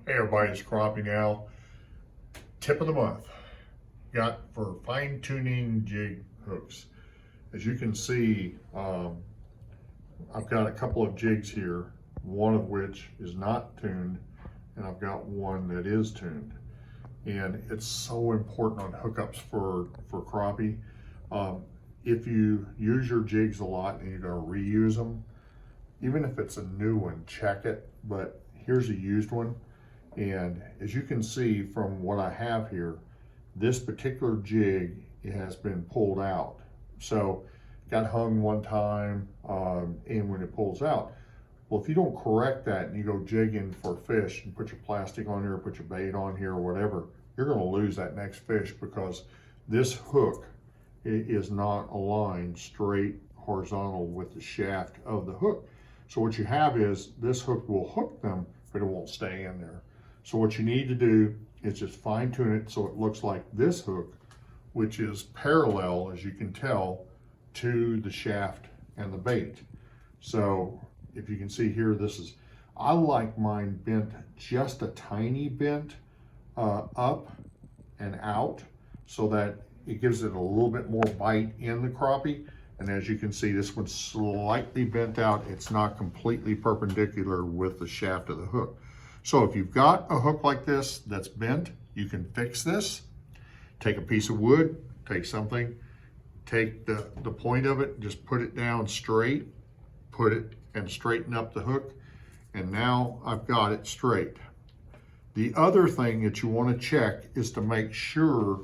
Hey everybody, it's Crappie Now. Tip of the month. Got for fine tuning jig hooks. As you can see, I've got a couple of jigs here, one of which is not tuned, and I've got one that is tuned. And it's so important on hookups for crappie. If you use your jigs a lot and you're gonna reuse them, even if it's a new one, check it. But here's a used one. And as you can see from what I have here, this particular jig has been pulled out. So got hung one time, and when it pulls out, well, if you don't correct that and you go jigging for fish and put your plastic on here, put your bait on here or whatever, you're gonna lose that next fish because this hook is not aligned straight horizontal with the shaft of the hook. So what you have is this hook will hook them, but it won't stay in there. So what you need to do is just fine tune it so it looks like this hook, which is parallel, as you can tell, to the shaft and the bait. So if you can see here, I like mine bent just a tiny bent up and out so that it gives it a little bit more bite in the crappie. And as you can see, this one's slightly bent out. It's not completely perpendicular with the shaft of the hook. So if you've got a hook like this that's bent, you can fix this. Take a piece of wood, take something, take the point of it, just put it down straight, put it and straighten up the hook. And now I've got it straight. The other thing that you want to check is to make sure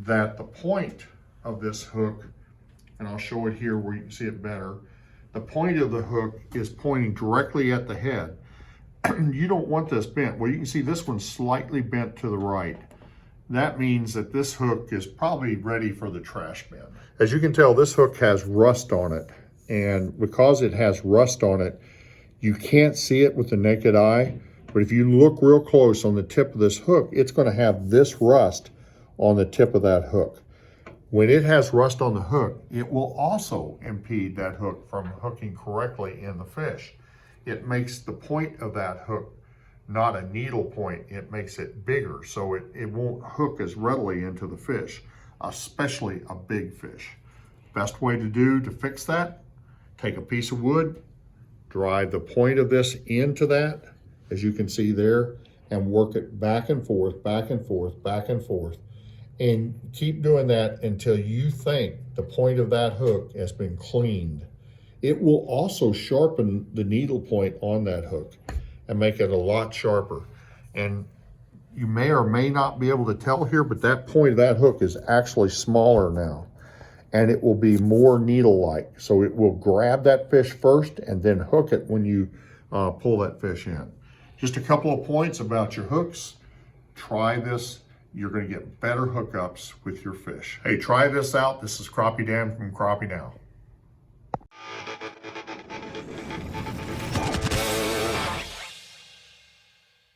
that the point of this hook, and I'll show it here where you can see it better, the point of the hook is pointing directly at the head. You don't want this bent. Well, you can see this one's slightly bent to the right. That means that this hook is probably ready for the trash bin. As you can tell, this hook has rust on it. And because it has rust on it, you can't see it with the naked eye. But if you look real close on the tip of this hook, it's going to have this rust on the tip of that hook. When it has rust on the hook, it will also impede that hook from hooking correctly in the fish. It makes the point of that hook not a needle point, it makes it bigger, so it won't hook as readily into the fish, especially a big fish. Best way to fix that, take a piece of wood, drive the point of this into that, as you can see there, and work it back and forth, back and forth, back and forth. And keep doing that until you think the point of that hook has been cleaned. It will also sharpen the needle point on that hook and make it a lot sharper. And you may or may not be able to tell here, but that point of that hook is actually smaller now. And it will be more needle-like. So it will grab that fish first and then hook it when you pull that fish in. Just a couple of points about your hooks. Try this. You're going to get better hookups with your fish. Hey, try this out. This is Crappie Dan from Crappie Now.